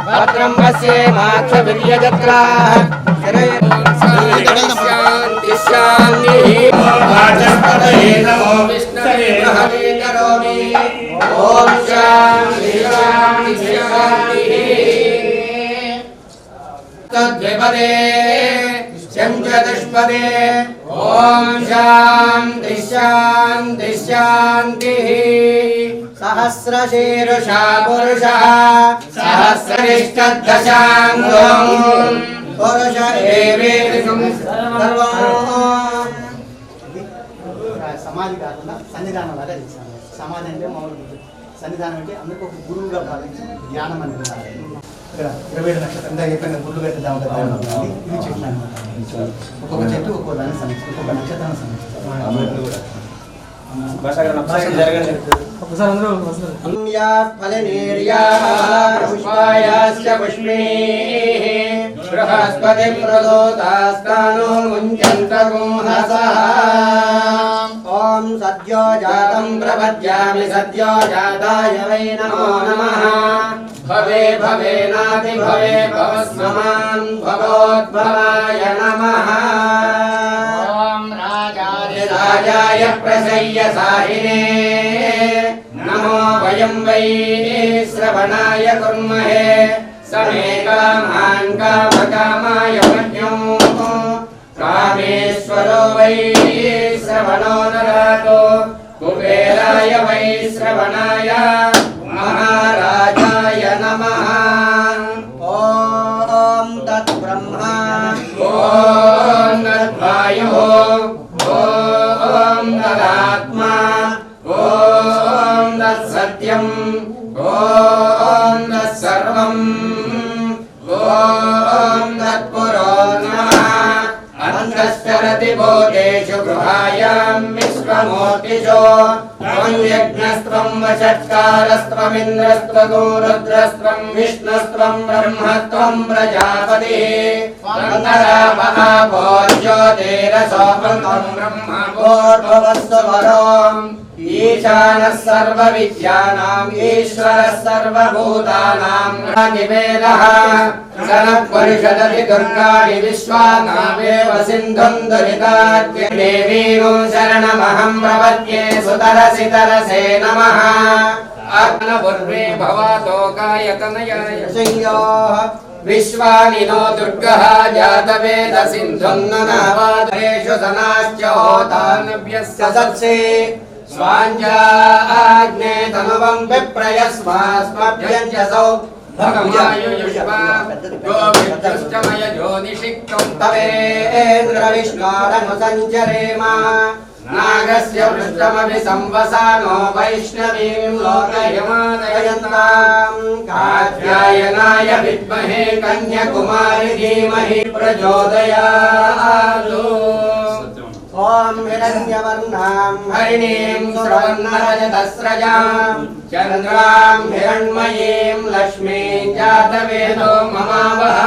भद्रं पश्येमाक्षवीर्यजत्राः शान्ति शान्तिः वाचस्पतये नमो विष्णवे महवे करोमि ॐ शान्ति शान्ति शान्तिः तद्विपदे शंचदुष्पदे ॐ शान्ति शान्ति शान्तिः सहस्रशीर्षा पुरुषः सहस्रनिष्ठदशाङ्गं पुरुष एवेदं सर्वं సమాధి కాకుండా సన్నిధానం లాగా చేశాను. సమాధి అంటే మామూలు సన్నిధానం అంటే అందరికీ ఒక గురువుగా భావించి ధ్యానం అనుకున్నారు. ఇక్కడ 27 నక్షత్రం అయిపోయిన గుళ్ళు పెట్టిద్దాం ఇది చెట్లు అనమాట. ఒక్కొక్క చెట్టు ఒక్కొక్క దాన్ని సమీక్షిస్తారు, ఒక్కొక్క నక్షత్రాన్ని సమీక్షిస్తారు. बृहस्पति प्रदोतास्तानो मुञ्चन्तगुंहसः ॐ सद्यो जातं प्रपद्यामि सद्यो जाताय वै नमो नमः भवे भवेनाति भवे भवस्ममान् भवोद्भवाय नमः ॐ राजाय प्रसय्य साहिने नमो वयं वै श्रवणाय कुर्महे समे कामान् कामकामाय मन्यो कामेश्वरो वै श्रवणो ददातु कुबेराय वै श्रवणाय महाराजाय नमः ॐ तद्ब्रह्मा ॐ तद्वायुः ॐ तदात्मा ॐ तत्सत्यम् ॐ तत्सर्वम् ॐ तत्पुरो नमः अन्तश्चरति भूतेषु गृहायां विश्वमूर्तिषु त्वं यज्ञस्त्वं वषट्कारस्त्वमिन्द्रस्त्वं रुद्रस्त्वं विष्णुस्त्वं ब्रह्मस्त्वं प्रजापतिः अन्तरापः ज्योतिरसोऽहं ब्रह्मभूर्भुवस्सुवरो ईशानः सर्वविद्यानाम् ईश्वरः सर्वभूतानां राजिवेदः सनत्परिषदति दुर्गाणि विश्वानामेव सिन्धुं दुरिताद्य देवीं शरणमहं प्रपद्ये सुतरसि तरसे नमः अग्नपूर्वे भवतोकाय तनयाय संयोः विश्वानि नो दुर्गः जातवेद सिन्धुं ननावादेषु सनाश्च होतानभ्यस्य सत्से स्वाञ्जाग्ने तनुवं विप्रयस्मास्मभ्यञ्जसौ भगमायुयुष्मा गोविष्टमय ज्योतिषिक्तं तवेन्द्रविष्णोरनुसञ्चरेम नागस्य पृष्ठमभि संवसानो वैष्णवीं लोकयमादयन्तां कात्यायनाय विद्महे कन्याकुमारी धीमहि प्रचोदयात् ॐ हिरण्यवर्णां हरिणीं सुवर्णरजतस्रजां चन्द्रां हिरण्मयीं लक्ष्मीं जातवेदो ममावह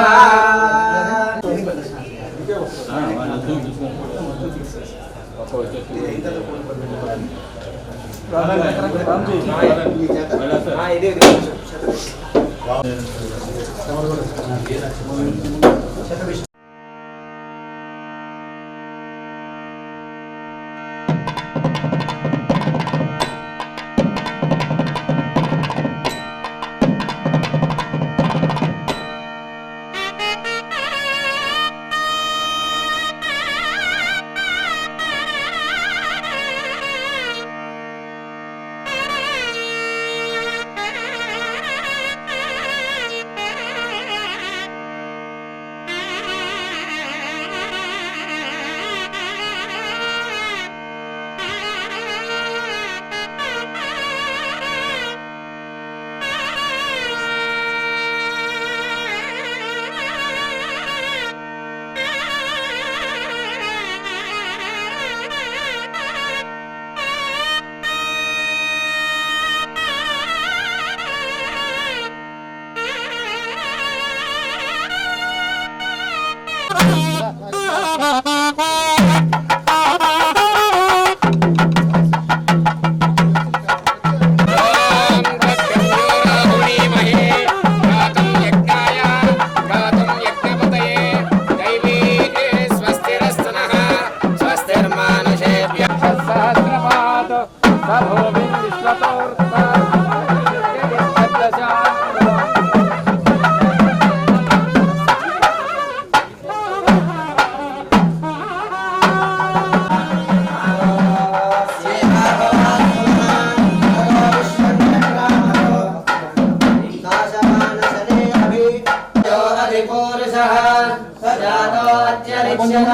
परिच्छेद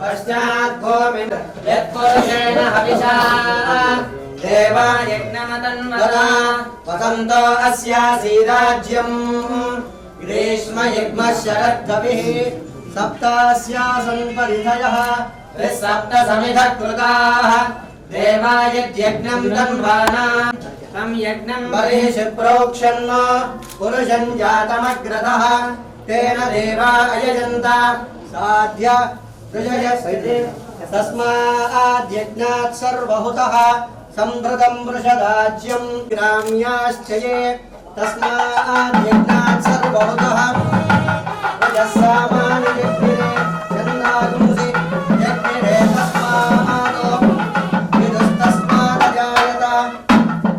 पश्चात् गोमिन् यत्पुरुषेण हविषा देवा यज्ञमतन्वता वसन्तो अस्यासीराज्यम् ग्रीष्म यज्ञः शरद्भविः सप्तास्यासन् परिधयः त्रिसप्त समिधः कृताः देवा यज्ञं तन्वाना तं यज्ञं परिषि प्रोक्षन् पुरुषं जातमग्रतः तेन देवा अयजन्त साध्य ऋषयस्ते तस्माद्यज्ञात् सर्वहुतः संवृतं वृषदाज्यं ग्राम्याश्च ये तस्माद्यज्ञात् सर्वहुतः रजस्सामानि यज्ञे चन्दागुंसि यज्ञे तस्मादो विदुस्तस्मादजायत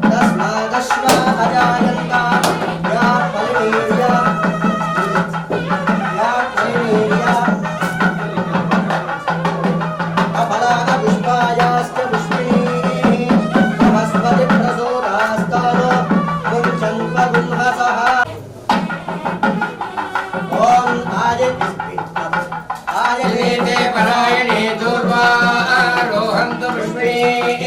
तस्मादश्वा अजायन्त या फलिनीर्या अफला पुष्पायाश्च पुष्पिणीः नमस्पति प्रसोदास्तानो मुञ्चन्वगुंहसः ॐ आयते परायणे दूर्वा रोहन्तु पुष्पिणीः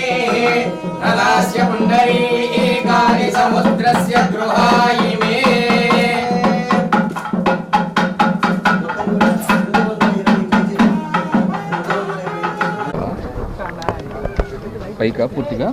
नलास्य पुण्डरीकानि समुद्रस्य गृहायिमे పైకా పూర్తిగా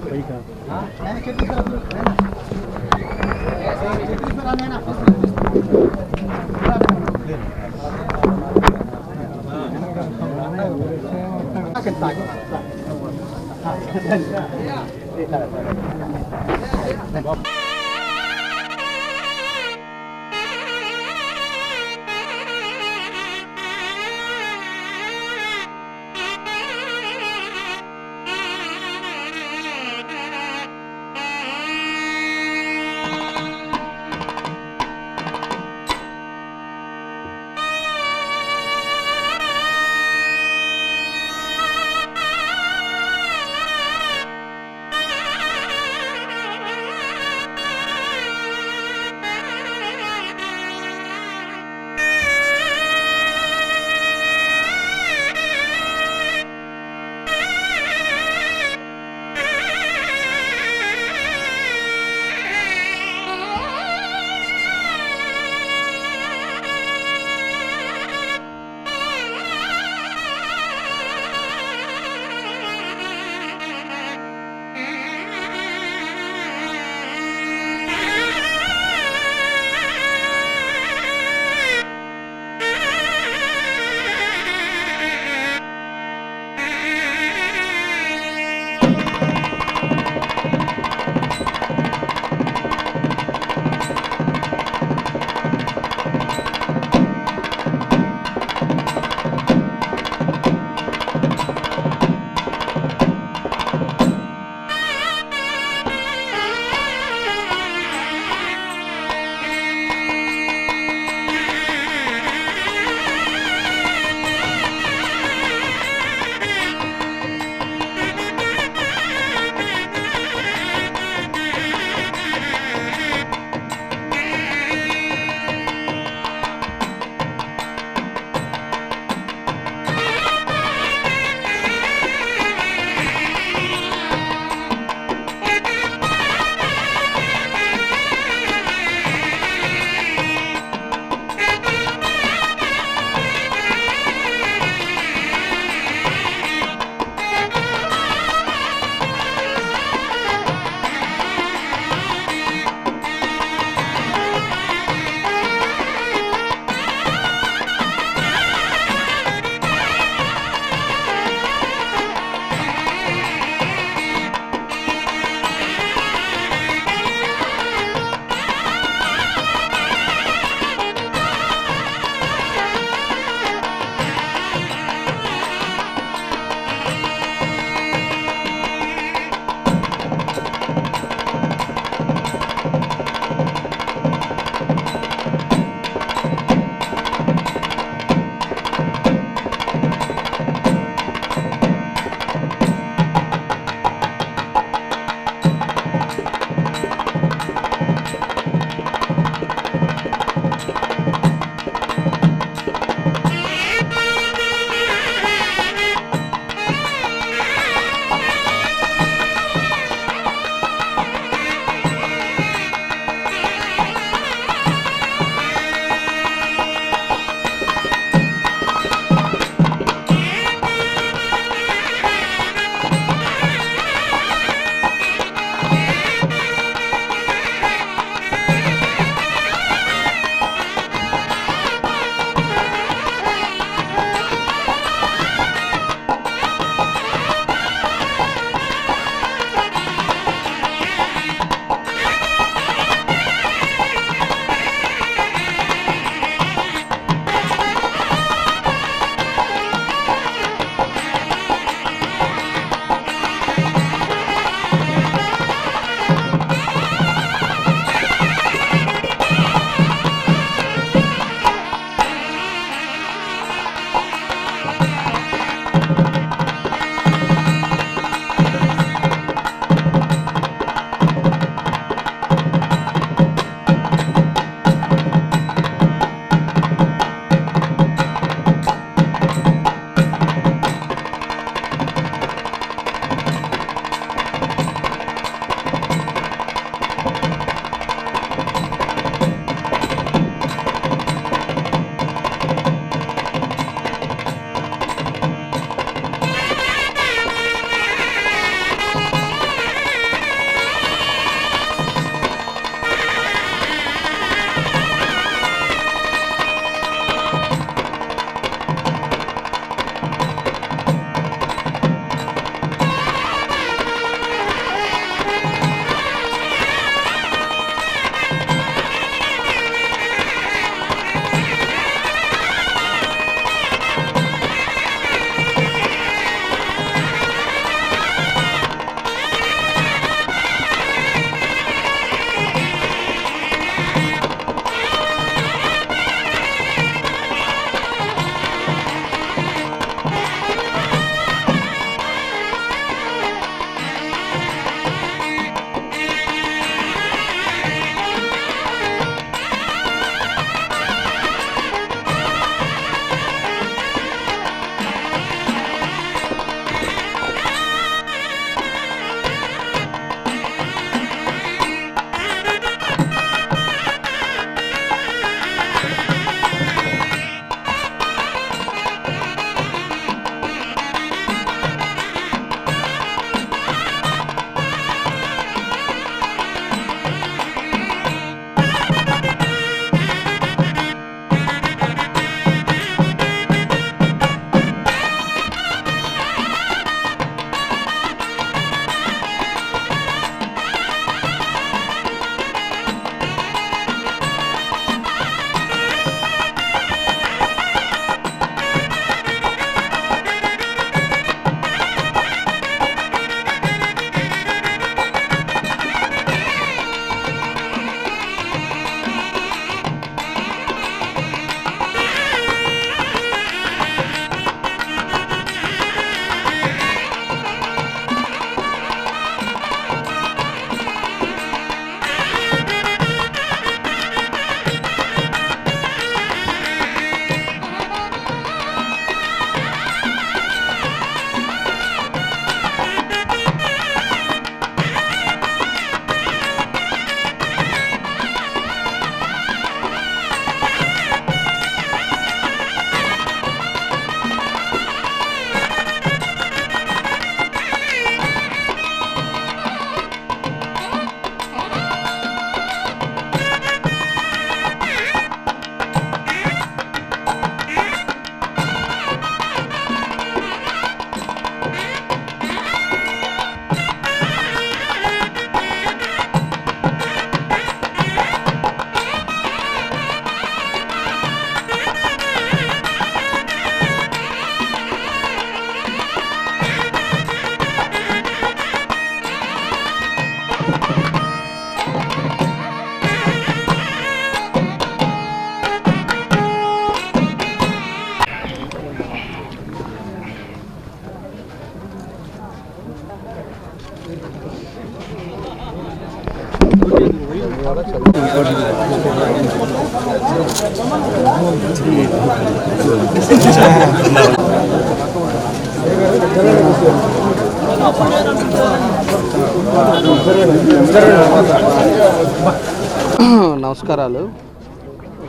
నమస్కారాలు.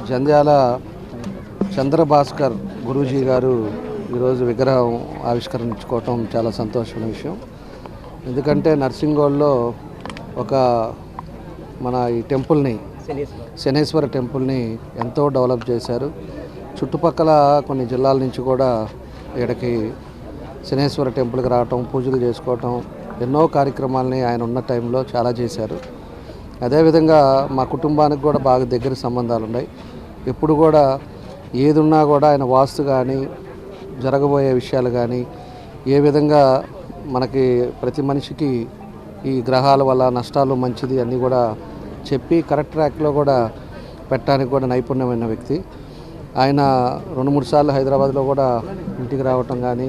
జంధ్యాల చంద్రభాస్కర్ గురూజీ గారు ఈరోజు విగ్రహం ఆవిష్కరించుకోవటం చాలా సంతోషమైన విషయం. ఎందుకంటే నర్సింగోల్లో ఒక మన ఈ టెంపుల్ని, శనేశ్వర టెంపుల్ని ఎంతో డెవలప్ చేశారు. చుట్టుపక్కల కొన్ని జిల్లాల నుంచి కూడా ఇక్కడికి శనేశ్వర టెంపుల్కి రావటం, పూజలు చేసుకోవటం, ఎన్నో కార్యక్రమాలని ఆయన ఉన్న టైంలో చాలా చేశారు. అదేవిధంగా మా కుటుంబానికి కూడా బాగా దగ్గర సంబంధాలు ఉన్నాయి. ఎప్పుడు కూడా ఏది ఉన్నా కూడా ఆయన వాస్తు కానీ, జరగబోయే విషయాలు కానీ, ఏ విధంగా మనకి ప్రతి మనిషికి ఈ గ్రహాల వల్ల నష్టాలు మంచిది అన్నీ కూడా చెప్పి కరెక్ట్ ట్రాక్లో కూడా పెట్టడానికి కూడా నైపుణ్యమైన వ్యక్తి. ఆయన 2-3 సార్లు హైదరాబాద్లో కూడా ఇంటికి రావటం కానీ,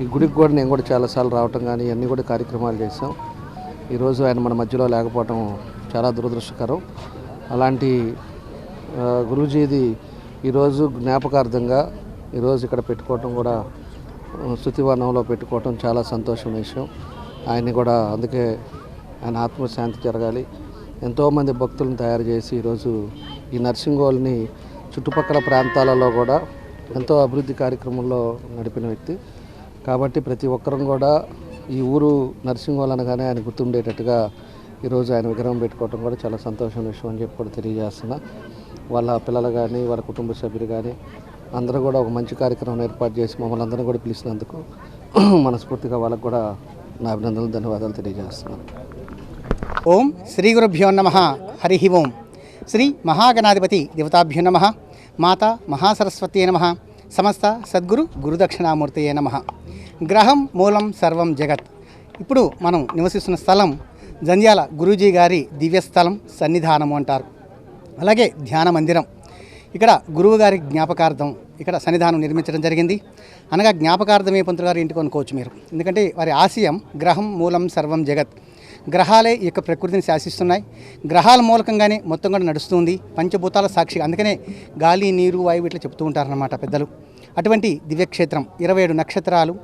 ఈ గుడికి కూడా నేను కూడా చాలాసార్లు రావటం కానీ ఇవన్నీ కూడా కార్యక్రమాలు చేసాం. ఈరోజు ఆయన మన మధ్యలో లేకపోవటం చాలా దురదృష్టకరం. అలాంటి గురూజీది ఈరోజు జ్ఞాపకార్థంగా ఈరోజు ఇక్కడ పెట్టుకోవటం కూడా, స్తుతివనంలో పెట్టుకోవటం చాలా సంతోషమైన విషయం. ఆయన్ని కూడా అందుకే ఆయన ఆత్మశాంతి జరగాలి. ఎంతోమంది భక్తులను తయారు చేసి ఈరోజు ఈ నర్సింగోల్ని చుట్టుపక్కల ప్రాంతాలలో కూడా ఎంతో అభివృద్ధి కార్యక్రమంలో నడిపిన వ్యక్తి. కాబట్టి ప్రతి ఒక్కరం కూడా ఈ ఊరు నర్సింగోల్ అనగానే ఆయన గుర్తుండేటట్టుగా ఈరోజు ఆయన విగ్రహం పెట్టుకోవడం కూడా చాలా సంతోషమైన విషయం అని చెప్పి కూడా తెలియజేస్తున్నా. వాళ్ళ పిల్లలు కానీ, వాళ్ళ కుటుంబ సభ్యులు కానీ అందరూ కూడా ఒక మంచి కార్యక్రమం ఏర్పాటు చేసి మమ్మల్ని అందరం కూడా పిలిచినందుకు మనస్ఫూర్తిగా వాళ్ళకు కూడా నా అభినందనలు, ధన్యవాదాలు తెలియజేస్తున్నాను. ఓం శ్రీ గురుభ్యో నమః. హరి ఓం. శ్రీ మహాగణాధిపతి దేవతాభ్యో నమః. మాతా మహాసరస్వత్యే నమః. సమస్త సద్గురు గురుదక్షిణామూర్తయే నమః. గ్రహం మూలం సర్వం జగత్. ఇప్పుడు మనం నివసిస్తున్న స్థలం జంధ్యాల గురూజీ గారి దివ్యస్థలం, సన్నిధానము అంటారు. అలాగే ధ్యాన మందిరం. ఇక్కడ గురువు గారి జ్ఞాపకార్థం ఇక్కడ సన్నిధానం నిర్మించడం జరిగింది. అనగా జ్ఞాపకార్థమే పంతులు గారు ఇంటికి అనుకోవచ్చు మీరు. ఎందుకంటే వారి ఆశయం గ్రహం మూలం సర్వం జగత్. గ్రహాలే ఈ యొక్క ప్రకృతిని శాసిస్తున్నాయి. గ్రహాల మూలకంగానే మొత్తం కూడా నడుస్తుంది. పంచభూతాల సాక్షిగా, అందుకనే గాలి, నీరు, వాయువు ఇట్లా చెప్తూ ఉంటారన్నమాట పెద్దలు. అటువంటి దివ్యక్షేత్రం, 27 నక్షత్రాలు,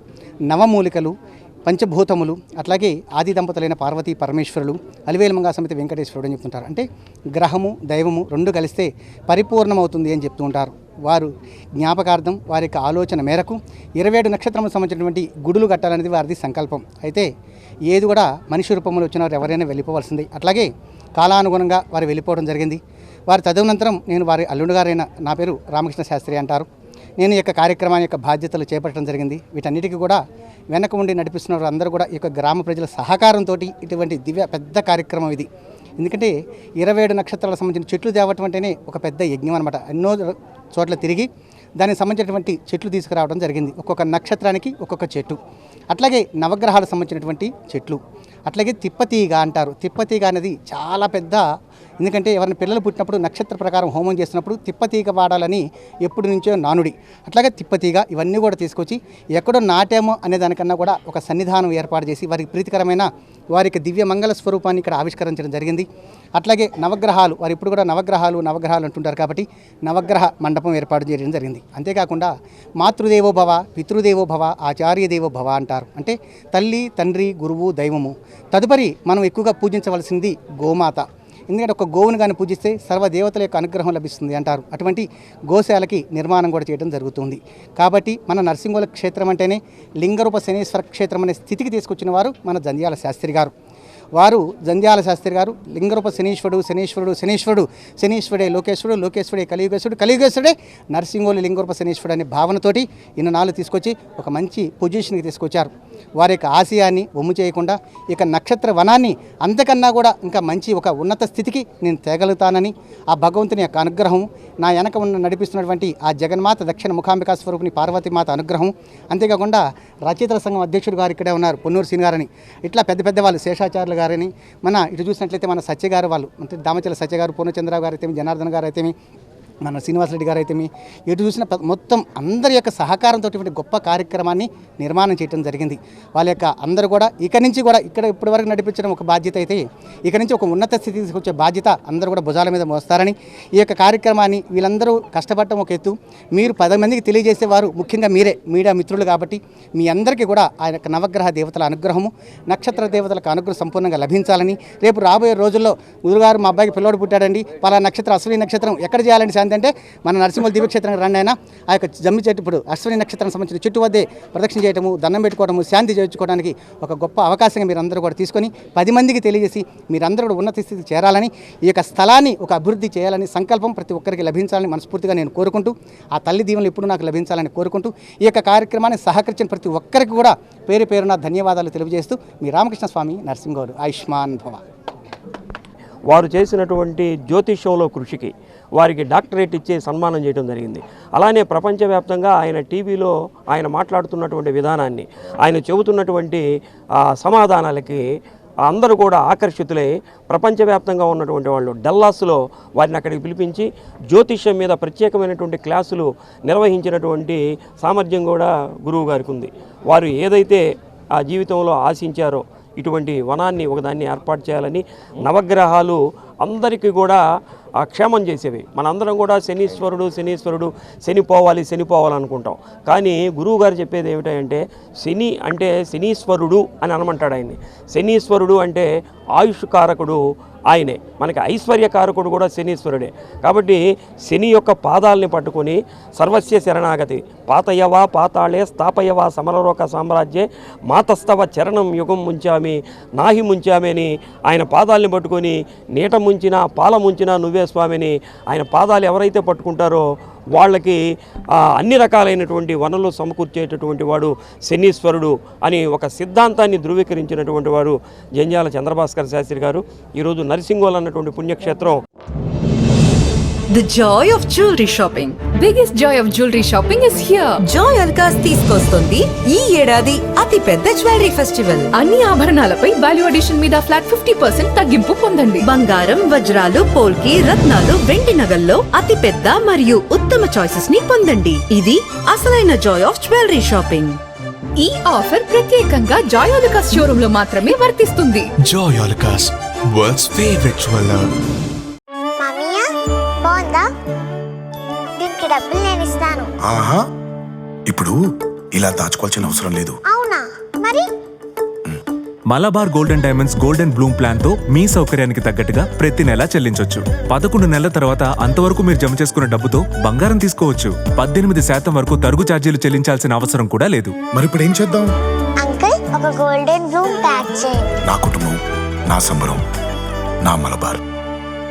నవమూలికలు, పంచభూతములు, అట్లాగే ఆది దంపతులైన పార్వతీ పరమేశ్వరులు, అలివేలు మంగా సమితి వెంకటేశ్వరుడు అని చెప్తుంటారు. అంటే గ్రహము దైవము రెండు కలిస్తే పరిపూర్ణమవుతుంది అని చెప్తూ ఉంటారు. వారు జ్ఞాపకార్థం వారి యొక్క ఆలోచన మేరకు 27 నక్షత్రములకు సంబంధించినటువంటి గుడులు కట్టాలనేది వారిది సంకల్పం. అయితే ఏది కూడా మనిషి రూపంలో వచ్చిన వారు ఎవరైనా వెళ్ళిపోవాల్సింది. అట్లాగే కాలానుగుణంగా వారు వెళ్ళిపోవడం జరిగింది. వారి తదనంతరం నేను వారి అల్లుడు గారైన, నా పేరు రామకృష్ణ శాస్త్రి అంటారు, నేను ఈ యొక్క కార్యక్రమాన్ని యొక్క బాధ్యతలు చేపట్టడం జరిగింది. వీటన్నిటికీ కూడా వెనక ఉండి నడిపిస్తున్న వారు అందరూ కూడా ఈ యొక్క గ్రామ ప్రజల సహకారంతో ఇటువంటి దివ్య పెద్ద కార్యక్రమం ఇది. ఎందుకంటే 27 నక్షత్రాలకు సంబంధించిన చెట్లు తేవటం అంటేనే ఒక పెద్ద యజ్ఞం అనమాట. ఎన్నో చోట్ల తిరిగి దానికి సంబంధించినటువంటి చెట్లు తీసుకురావడం జరిగింది. ఒక్కొక్క నక్షత్రానికి ఒక్కొక్క చెట్టు. అట్లాగే నవగ్రహాలకు సంబంధించినటువంటి చెట్లు. అట్లాగే తిప్పతీగ అంటారు. తిప్పతీగ అనేది చాలా పెద్ద, ఎందుకంటే ఎవరైనా పిల్లలు పుట్టినప్పుడు నక్షత్ర ప్రకారం హోమం చేసినప్పుడు తిప్పతీగ వాడాలని ఎప్పటి నుంచో నానుడి. అట్లాగే తిప్పతీగ ఇవన్నీ కూడా తీసుకొచ్చి ఎక్కడో నాటామో అనే దానికన్నా కూడా ఒక సన్నిధానం ఏర్పాటు చేసి వారికి ప్రీతికరమైన వారికి దివ్య మంగళ స్వరూపాన్ని ఇక్కడ ఆవిష్కరించడం జరిగింది. అట్లాగే నవగ్రహాలు, వారు ఇప్పుడు కూడా నవగ్రహాలు అంటుంటారు కాబట్టి నవగ్రహ మండపం ఏర్పాటు చేయడం జరిగింది. అంతేకాకుండా మాతృదేవో భవ, పితృదేవో భవ, ఆచార్య దేవో భవ అంటారు. అంటే తల్లి, తండ్రి, గురువు, దైవము. తదుపరి మనం ఎక్కువగా పూజించవలసింది గోమాత. ఎందుకంటే ఒక గోవును కానీ పూజిస్తే సర్వదేవతల యొక్క అనుగ్రహం లభిస్తుంది అంటారు. అటువంటి గోశాలకి నిర్మాణం కూడా చేయడం జరుగుతుంది. కాబట్టి మన నర్సింగోల క్షేత్రం అంటేనే లింగరూప శనేశ్వర క్షేత్రం అనే స్థితికి తీసుకొచ్చిన వారు మన జంధ్యాల శాస్త్రి గారు. వారు జంధ్యాల శాస్త్రి గారు లింగరూప శనీశ్వరుడే లోకేశ్వరుడే కలియుగేశ్వరుడే నర్సింగోలు లింగరూప శనీశ్వరుడు అనే భావనతోటి ఇన్నాళ్ళు తీసుకొచ్చి ఒక మంచి పొజిషన్కి తీసుకొచ్చారు. వారి యొక్క ఆశయాన్ని ఒమ్ము చేయకుండా ఇక నక్షత్ర వనాన్ని అంతకన్నా కూడా ఇంకా మంచి ఒక ఉన్నత స్థితికి నేను తేగలుగుతానని ఆ భగవంతుని యొక్క అనుగ్రహం, నా వెనక ఉన్న నడిపిస్తున్నటువంటి ఆ జగన్మాత దక్షిణ ముఖాంబికా స్వరూపిణి పార్వతీమాత అనుగ్రహం, అంతేకాకుండా రచయితల సంఘం అధ్యక్షుడు గారు ఇక్కడే ఉన్నారు, పొన్నూరు సీని గారని, ఇట్లా పెద్ద పెద్ద వాళ్ళు శేషాచార్యులు గారని, మన ఇటు చూసినట్లయితే మన సత్య గారు వాళ్ళు, అంటే దామచల సత్య గారు, పూర్ణచంద్రరావు గారు అయితేమి, జనార్దన్ గారు అయితేమి, మన శ్రీనివాసరెడ్డి గారు అయితే ఎటు చూసిన మొత్తం అందరి యొక్క సహకారంతో గొప్ప కార్యక్రమాన్ని నిర్మాణం చేయడం జరిగింది. వాళ్ళ యొక్క అందరూ కూడా ఇక నుంచి కూడా ఇక్కడ ఇప్పటివరకు నడిపించడం ఒక బాధ్యత అయితే ఇక నుంచి ఒక ఉన్నత స్థితికి తీసుకొచ్చే బాధ్యత అందరూ కూడా భుజాల మీద మోస్తారని, ఈ యొక్క కార్యక్రమాన్ని వీళ్ళందరూ కష్టపడటం ఒక ఎత్తు, మీరు 10 మందికి తెలియజేసేవారు ముఖ్యంగా మీరే మీడియా మిత్రులు కాబట్టి మీ అందరికీ కూడా ఆయన యొక్క నవగ్రహ దేవతల అనుగ్రహము, నక్షత్ర దేవతలకు అనుగ్రహం సంపూర్ణంగా లభించాలని, రేపు రాబోయే రోజుల్లో గురుగారు మా అబ్బాయికి పిల్లోడు పుట్టాడండి పలానా నక్షత్రం అశ్విని నక్షత్రం ఎక్కడ చేయాలని శాంతి అంటే మన నరసింహుల దివ్యక్షేత్రానికి రండి అయినా ఆ యొక్క జమ్మి చెట్టు ఇప్పుడు అశ్విని నక్షత్రం సంబంధించిన చెట్టు వద్దే ప్రదక్షిణ చేయడము, దండం పెట్టుకోవడము, శాంతి చేయించుకోవడానికి ఒక గొప్ప అవకాశంగా మీరు అందరూ కూడా తీసుకొని 10 మందికి తెలియజేసి మీరందరూ కూడా ఉన్నత స్థితికి చేరాలని, ఈ యొక్క స్థలాన్ని ఒక అభివృద్ధి చేయాలని సంకల్పం ప్రతి ఒక్కరికి లభించాలని మనస్ఫూర్తిగా నేను కోరుకుంటూ, ఆ తల్లి దీవెనలు ఎప్పుడు నాకు లభించాలని కోరుకుంటూ ఈ యొక్క కార్యక్రమాన్ని సహకరించిన ప్రతి ఒక్కరికి కూడా పేరు పేరున ధన్యవాదాలు తెలియజేస్తూ మీ రామకృష్ణ స్వామి నరసింహ గౌడ్ ఆయుష్మాన్ భవ. వారు చేసినటువంటి జ్యోతిష్యంలో కృషికి వారికి డాక్టరేట్ ఇచ్చి సన్మానం చేయడం జరిగింది. అలానే ప్రపంచవ్యాప్తంగా ఆయన టీవీలో ఆయన మాట్లాడుతున్నటువంటి విధానాన్ని, ఆయన చెబుతున్నటువంటి సమాధానాలకి అందరూ కూడా ఆకర్షితులై ప్రపంచవ్యాప్తంగా ఉన్నటువంటి వాళ్ళు డల్లాస్లో వారిని అక్కడికి పిలిపించి జ్యోతిష్యం మీద ప్రత్యేకమైనటువంటి క్లాసులు నిర్వహించినటువంటి సామర్థ్యం కూడా గురువు గారికి ఉంది. వారు ఏదైతే ఆ జీవితంలో ఆశించారో ఇటువంటి వనాన్ని ఒకదాన్ని ఏర్పాటు చేయాలని, నవగ్రహాలు అందరికీ కూడా క్షేమం చేసేవి. మనందరం కూడా శనీశ్వరుడు శని పోవాలి అనుకుంటాం. కానీ గురువు గారు చెప్పేది ఏమిటంటే శని అంటే శనీశ్వరుడు అని అనమంటాడు ఆయన్ని. శనీశ్వరుడు అంటే ఆయుష్ కారకుడు ఆయనే, మనకి ఐశ్వర్యకారకుడు కూడా శనీశ్వరుడే. కాబట్టి శని యొక్క పాదాలని పట్టుకొని సర్వస్య శరణాగతి పాతయవా పాతాళే స్థాపయవా సమరలోక సామ్రాజ్యే మాతస్తవ చరణం యుగం ముంచామి నాహి ముంచామి అని ఆయన పాదాలని పట్టుకొని నీట ముంచినా పాల ముంచినా నువ్వే స్వామిని ఆయన పాదాలు ఎవరైతే పట్టుకుంటారో వాళ్ళకి అన్ని రకాలైనటువంటి వనరులు సమకూర్చేటటువంటి వాడు శనీశ్వరుడు అని ఒక సిద్ధాంతాన్ని ధృవీకరించినటువంటి వాడు జంధ్యాల చంద్రభాస్కర్ శాస్త్రి గారు. ఈరోజు నరసింగోల్ అన్నటువంటి పుణ్యక్షేత్రం. The joy of jewelry shopping. Biggest joy of jewelry shopping is here. Joy Alucas తీసుకొస్తుంది ఈ ఏడాది అతి పెద్ద జ్యువెలరీ ఫెస్టివల్. అన్ని ఆభరణాలపై వాల్యూ అడిషన్ మీద ఫ్లాట్ 50% తగ్గింపు పొందండి. బంగారం, వజ్రాలు, పోల్కి, రత్నాలు, వెండి నగల్లో అతి పెద్ద మరియు ఉత్తమ చాయిసెస్ ని పొందండి. ఇది అసలైన జాయ్ ఆఫ్ జ్యువెలరీ షాపింగ్. ఈ ఆఫర్ ప్రత్యేకంగా జాయ్ అలుకాస్ షోరూమ్ లో మాత్రమే వర్తిస్తుంది. Joy Alucas, world's favorite jeweler. దీనికి డబ్బులు నేను ఇస్తాను. ఆహా, ఇప్పుడు ఇలా దాచుకోవాల్సిన అవసరం లేదు. అవునా? మరి Malabar golden diamonds golden Bloom plan తో మీ సౌకర్యానికి తగ్గట్టుగా ప్రతి నెల చెల్లించొచ్చు. 11 నెలల తర్వాత అంతవరకు మీరు జమ చేసుకున్న డబ్బుతో బంగారం తీసుకోవచ్చు. 18% వరకు తరుగు ఛార్జీలు చెల్లించాల్సిన అవసరం కూడా లేదు. మరి ఇప్పుడు ఏం చేద్దాం? అంకుల్, ఒక గోల్డెన్ బ్లూమ్ ప్యాక్ చేయండి. నా కుటుంబం, నా సంబరం, నా మలబార్.